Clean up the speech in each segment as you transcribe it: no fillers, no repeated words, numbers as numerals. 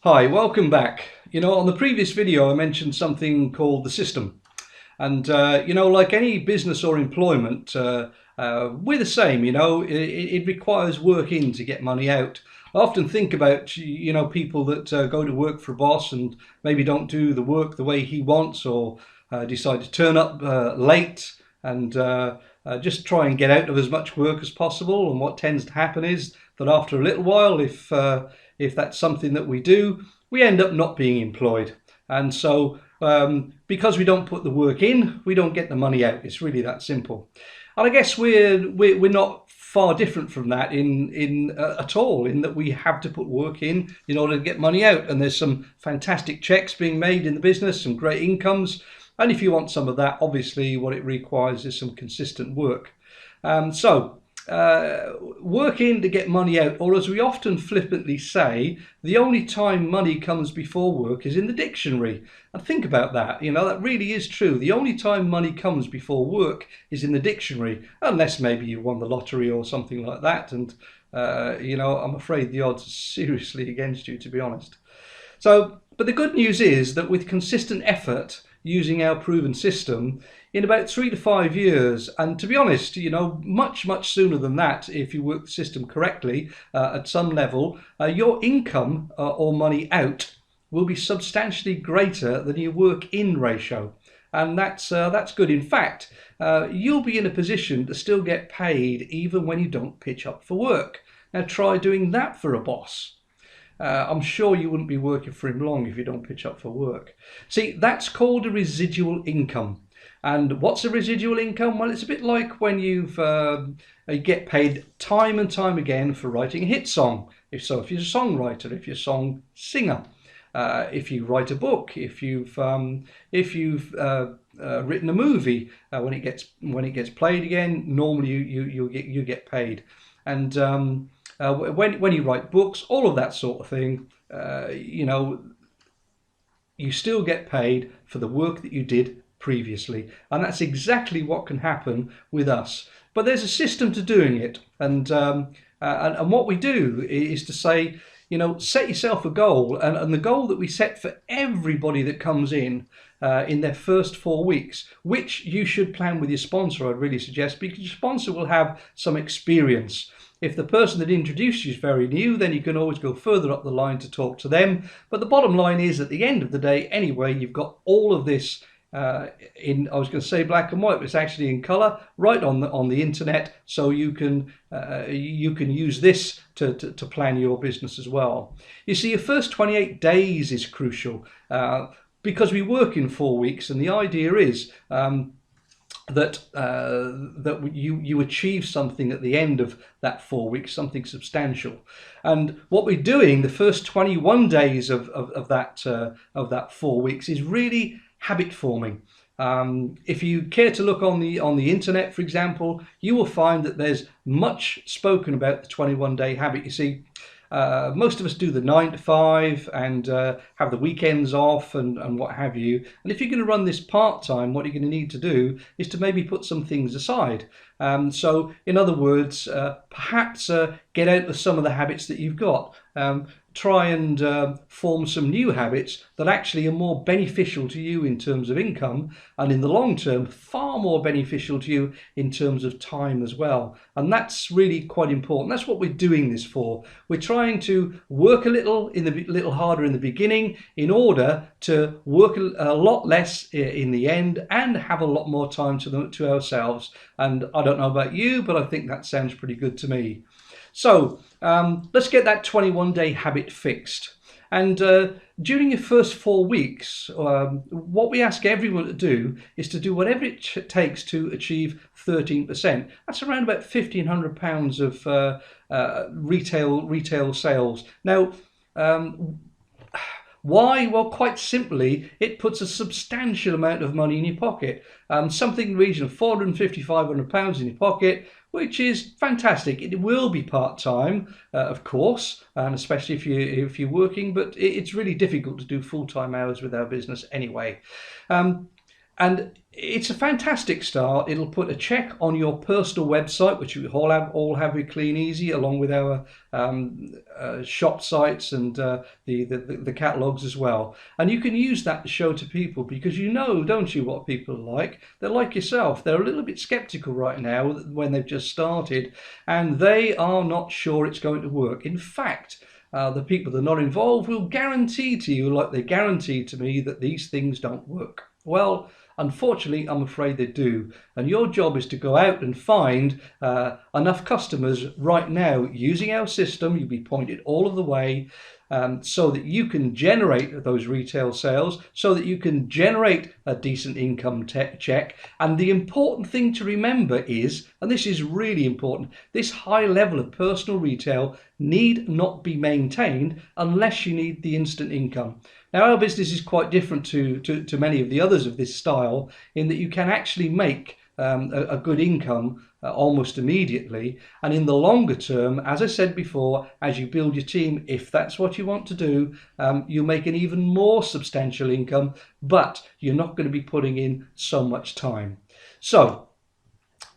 Hi, welcome back. On the previous video I mentioned something called the system. And like any business or employment, we're the same. It requires work in to get money out. I often think about people that go to work for a boss and maybe don't do the work the way he wants, or decide to turn up late and just try and get out of as much work as possible. And what tends to happen is that after a little while, if that's something that we do, we end up not being employed. And so because we don't put the work in, we don't get the money out. It's really that simple. And I guess we're not far different from that at all, in that we have to put work in order to get money out. And there's some fantastic checks being made in the business, some great incomes. And if you want some of that, obviously what it requires is some consistent work. Work in to get money out, or as we often flippantly say, the only time money comes before work is in the dictionary. And think about that. That really is true. The only time money comes before work is in the dictionary, unless maybe you won the lottery or something like that. And I'm afraid the odds are seriously against you, to be honest. But the good news is that with consistent effort, using our proven system, in about 3 to 5 years, and to be honest, much sooner than that, if you work the system correctly at some level, your income or money out will be substantially greater than your work in ratio. And that's good. In fact, you'll be in a position to still get paid even when you don't pitch up for work. Now try doing that for a boss. I'm sure you wouldn't be working for him long if you don't pitch up for work. See, that's called a residual income. And what's a residual income? Well, it's a bit like when you get paid time and time again for writing a hit song. If you're a songwriter, if you're a song singer, if you write a book, if you've written a movie, when it gets played again, normally you get paid. And when you write books, all of that sort of thing, you still get paid for the work that you did previously. And that's exactly what can happen with us. But there's a system to doing it. And what we do is to say, set yourself a goal. And the goal that we set for everybody that comes in their first 4 weeks, which you should plan with your sponsor, I'd really suggest, because your sponsor will have some experience. If the person that introduced you is very new, then you can always go further up the line to talk to them. But the bottom line is, at the end of the day, anyway, you've got all of this I was going to say black and white, but it's actually in color, right on the internet. So you can use this to plan your business as well. You see, your first 28 days is crucial because we work in 4 weeks, and the idea is that you achieve something at the end of that 4 weeks, something substantial. And what we're doing the first 21 days of that 4 weeks is really habit forming. If you care to look on the internet, for example, you will find that there's much spoken about the 21-day habit. You see, most of us do the 9 to 5 and have the weekends off and what have you. And if you're going to run this part-time, what you're going to need to do is to maybe put some things aside. So in other words, perhaps get out of some of the habits that you've got. Try and form some new habits that actually are more beneficial to you in terms of income, and in the long term far more beneficial to you in terms of time as well. And that's really quite important. That's what we're doing this for. We're trying to work a little harder in the beginning in order to work a lot less in the end and have a lot more time to ourselves. And I don't know about you, but I think that sounds pretty good to me. So let's get that 21-day habit fixed. And during your first 4 weeks, what we ask everyone to do is to do whatever it takes to achieve 13%. That's around about £1,500 of retail sales. Now, why? Well, quite simply, it puts a substantial amount of money in your pocket. Something in the region of £450, £500 in your pocket, which is fantastic. It will be part-time, of course, and especially if you're working, but it's really difficult to do full-time hours with our business anyway. And it's a fantastic start. It'll put a check on your personal website, which we all have with Clean Easy, along with our shop sites and the catalogs as well. And you can use that to show to people, because you know, don't you, what people are like? They're like yourself. They're a little bit skeptical right now when they've just started, and they are not sure it's going to work. In fact, the people that are not involved will guarantee to you, like they guaranteed to me, that these things don't work. Well, unfortunately, I'm afraid they do. And your job is to go out and find enough customers right now using our system. You'll be pointed all of the way, so that you can generate those retail sales, so that you can generate a decent income check. And the important thing to remember is, and this is really important, this high level of personal retail need not be maintained unless you need the instant income. Now, our business is quite different to many of the others of this style, in that you can actually make a good income almost immediately. And in the longer term, as I said before, as you build your team, if that's what you want to do, you'll make an even more substantial income, but you're not going to be putting in so much time. So,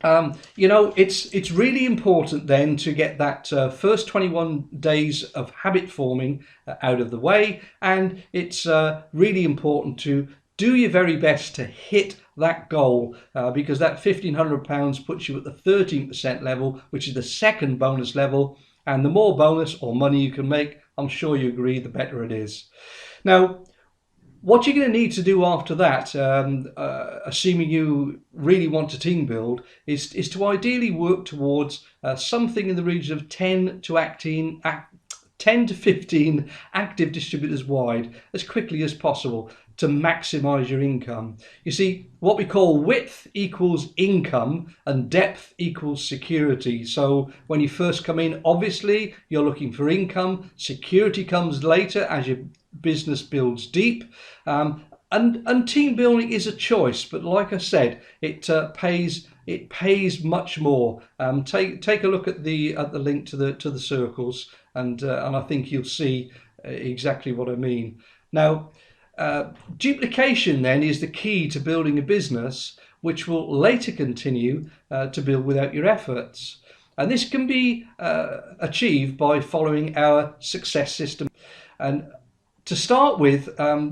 it's really important then to get that first 21 days of habit forming out of the way, and it's really important to do your very best to hit that goal, because that £1,500 puts you at the 13% level, which is the second bonus level, and the more bonus or money you can make, I'm sure you agree, the better it is. Now, what you're going to need to do after that, assuming you really want to team build, is to ideally work towards something in the region of 10 to 15 active distributors wide as quickly as possible to maximize your income. You see, what we call width equals income and depth equals security. So when you first come in, obviously you're looking for income. Security comes later as your business builds deep. And team building is a choice, but like I said, it pays much more. Take a look at the link to the circles, and I think you'll see exactly what I mean. Now, duplication then is the key to building a business, which will later continue to build without your efforts. And this can be achieved by following our success system. And to start with,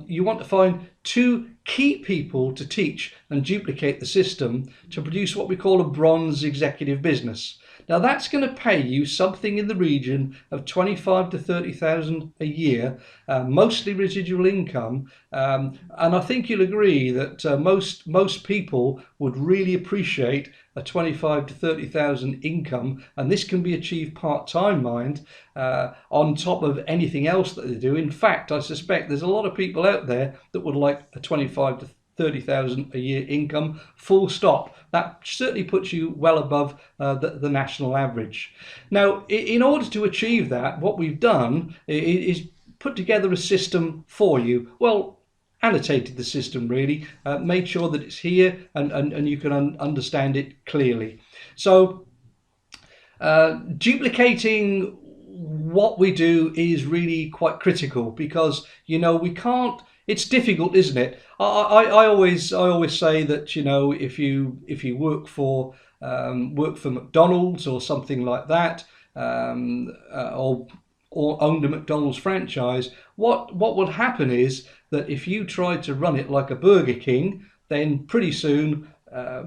you want to find 2 key people to teach and duplicate the system to produce what we call a bronze executive business. Now, that's going to pay you something in the region of 25 to 30,000 a year, mostly residual income. And I think you'll agree that most people would really appreciate a 25 to 30,000 income, and this can be achieved part-time, mind, on top of anything else that they do. In fact, I suspect there's a lot of people out there that would like a 25 to 30,000 a year income, full stop. That certainly puts you well above the national average. Now, in order to achieve that, what we've done is put together a system for you. Well, annotated the system really, made sure that it's here and you can understand it clearly. So duplicating what we do is really quite critical, because we can't. It's difficult, isn't it? I always say that if you work for McDonald's or something like that, or owned a McDonald's franchise, what would happen is that if you tried to run it like a Burger King, then pretty soon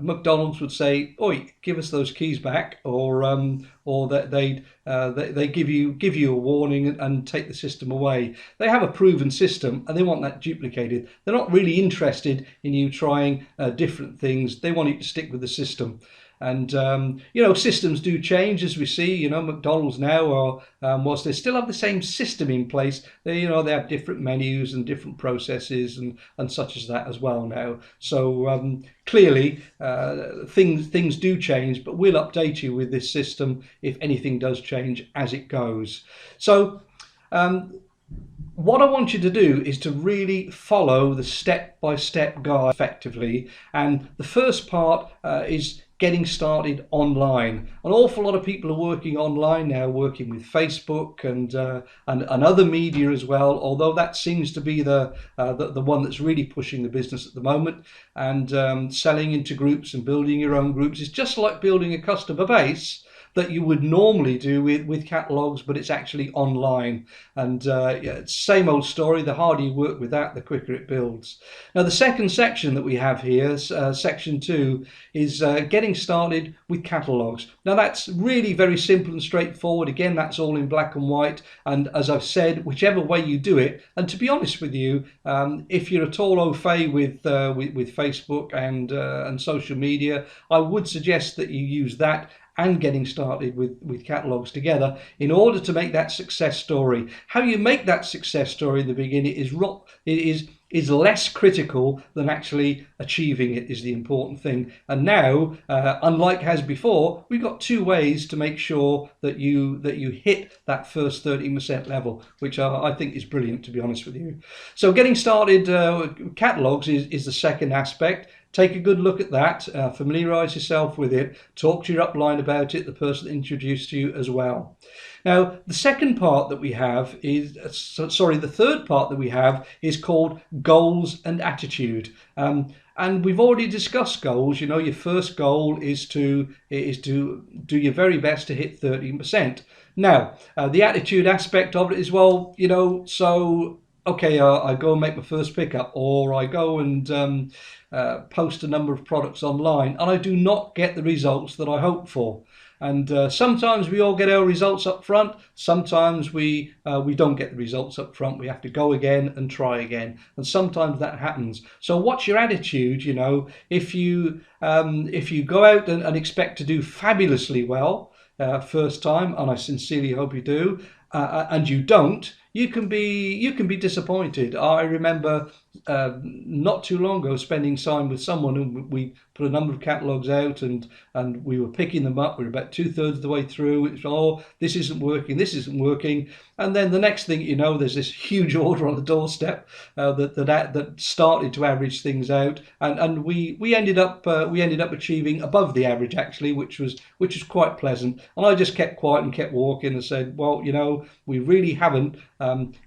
McDonald's would say, "Oi, give us those keys back," or that they give you a warning and take the system away. They have a proven system and they want that duplicated. They're not really interested in you trying different things. They want you to stick with the system. And systems do change, as we see. McDonald's now are, whilst they still have the same system in place, they have different menus and different processes and such as that as well now. So clearly things do change, but we'll update you with this system if anything does change as it goes. So what I want you to do is to really follow the step-by-step guide effectively. And the first part is getting started online. An awful lot of people are working online now, working with Facebook and other media as well, although that seems to be the one that's really pushing the business at the moment. And selling into groups and building your own groups is just like building a customer base that you would normally do with catalogs, but it's actually online. And yeah, same old story. The harder you work with that, the quicker it builds. Now, the second section that we have here, section 2, is getting started with catalogs. Now, that's really very simple and straightforward. Again, that's all in black and white. And as I've said, whichever way you do it, and to be honest with you, if you're at all au fait with Facebook and social media, I would suggest that you use that and getting started with catalogs together in order to make that success story. How you make that success story in the beginning is less critical than actually achieving it is the important thing. And now, unlike as before, we've got 2 ways to make sure that you hit that first 30% level, which I think is brilliant, to be honest with you. So getting started catalogs is the second aspect. Take a good look at that, familiarise yourself with it, talk to your upline about it, the person that introduced you as well. Now, the second part that we have is, the third part that we have is called goals and attitude. And we've already discussed goals. You know, your first goal is to do your very best to hit 13%. Now, the attitude aspect of it is, well, you know, so okay, I go and make my first pickup, or I go and post a number of products online, and I do not get the results that I hope for. And sometimes we all get our results up front. Sometimes we don't get the results up front. We have to go again and try again. And sometimes that happens. So what's your attitude? You know, if you go out and expect to do fabulously well first time, and I sincerely hope you do, and you don't, you can be disappointed. I remember not too long ago spending time with someone, and we put a number of catalogs out, and we were picking them up. We were about 2/3 of the way through. It's, oh, this isn't working, and then the next thing you know, there's this huge order on the doorstep that started to average things out, and we ended up achieving above the average actually, which was quite pleasant. And I just kept quiet and kept walking and said, well, you know, we really haven't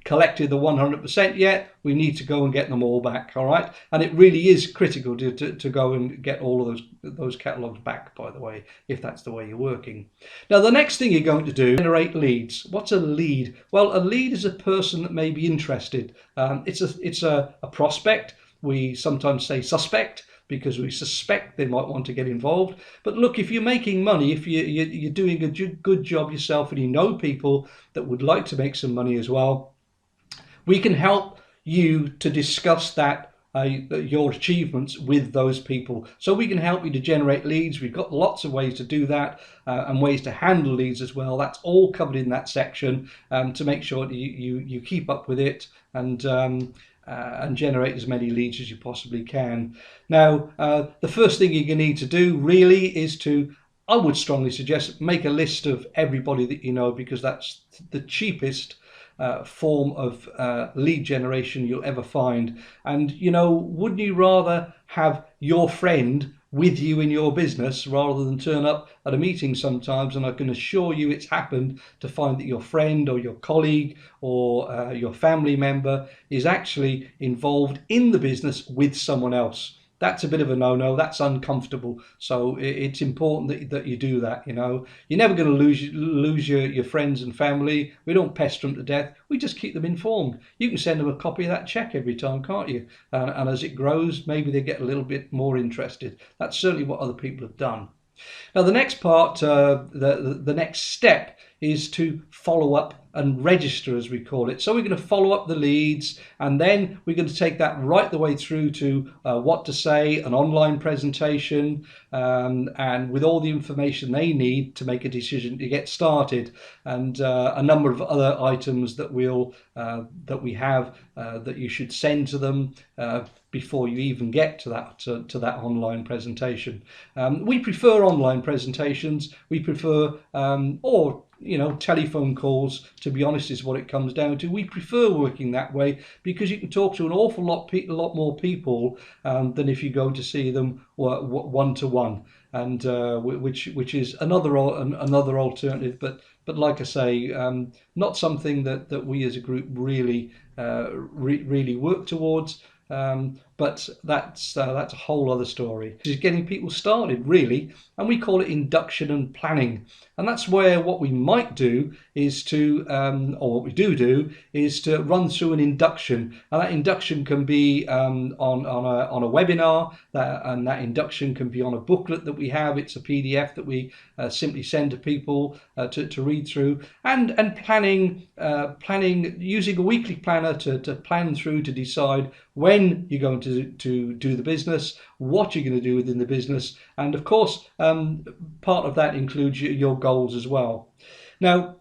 collected the 100% yet. We need to go and get them all back, all right? And it really is critical to go and get all of those catalogs back, by the way, if that's the way you're working. Now, the next thing you're going to do, generate leads. What's a lead? Well, a lead is a person that may be interested. It's a prospect. We sometimes say suspect, because we suspect they might want to get involved. But look, if you're making money, if you're doing a good job yourself, and you know people that would like to make some money as well, we can help you to discuss that your achievements with those people. So we can help you to generate leads. We've got lots of ways to do that, and ways to handle leads as well. That's all covered in that section, to make sure that you keep up with it and generate as many leads as you possibly can. Now, the first thing you're going to need to do really is to, I would strongly suggest, make a list of everybody that you know, because that's the cheapest form of lead generation you'll ever find. And you know, wouldn't you rather have your friend with you in your business rather than turn up at a meeting sometimes? And I can assure you it's happened to find that your friend or your colleague or your family member is actually involved in the business with someone else. That's a bit of a no-no. That's uncomfortable. So it's important that you do that. You know, you're never going to lose your friends and family. We don't pester them to death. We just keep them informed. You can send them a copy of that check every time, can't you? And as it grows, maybe they get a little bit more interested. That's certainly what other people have done. Now, the next part, the next step, is to follow up and register, as we call it. So we're going to follow up the leads, and then we're going to take that right the way through to what to say, an online presentation, and with all the information they need to make a decision to get started, and a number of other items that we have that you should send to them before you even get to that online presentation. We prefer online presentations. We prefer, or telephone calls, to be honest, is what it comes down to. We prefer working that way because you can talk to an awful lot more people than if you go to see them one to one, and which is another alternative. But like I say, not something that we as a group really really work towards. But that's a whole other story. It's getting people started, really, and we call it induction and planning. And that's where what we might do is to, or what we do is to run through an induction, and that induction can be on a webinar, and that induction can be on a booklet that we have. It's a PDF that we simply send to people to read through, and planning using a weekly planner to plan through, to decide when you're going to do the business, what you're going to do within the business, and of course part of that includes your goals as well. Now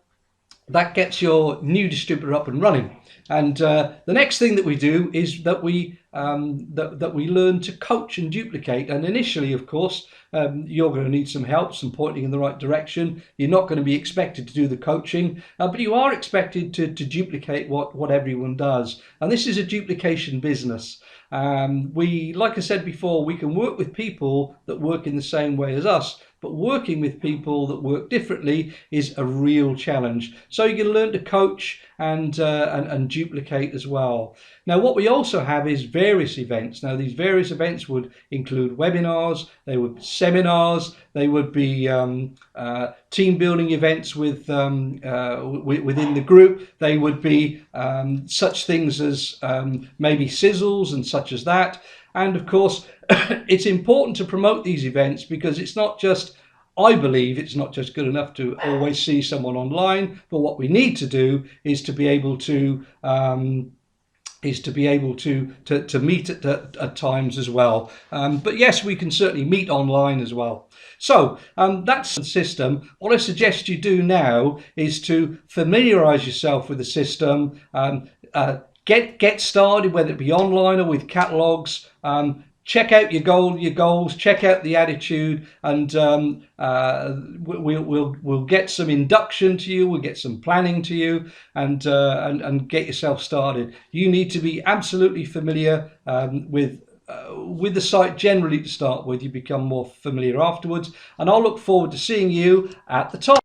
that gets your new distributor up and running, and the next thing that we do is that we learn to coach and duplicate. And initially, of course, you're going to need some help, some pointing in the right direction. You're not going to be expected to do the coaching, but you are expected to duplicate what everyone does. And this is a duplication business. Like I said before, we can work with people that work in the same way as us, but working with people that work differently is a real challenge. So you can learn to coach and duplicate as well. Now, what we also have is various events. Now, these various events would include webinars, they would be seminars, they would be team building events within the group. They would be such things as maybe sizzles and such as that. And of course, it's important to promote these events because I believe it's not just good enough to always see someone online, but what we need to do is to be able to meet at times as well. But yes, we can certainly meet online as well. So that's the system. What I suggest you do now is to familiarize yourself with the system. Get started, whether it be online or with catalogs. Check out your goals, check out the attitude, and we'll get some induction to you, we'll get some planning to you, and get yourself started. You need to be absolutely familiar with the site generally to start with. You become more familiar afterwards, and I'll look forward to seeing you at the top.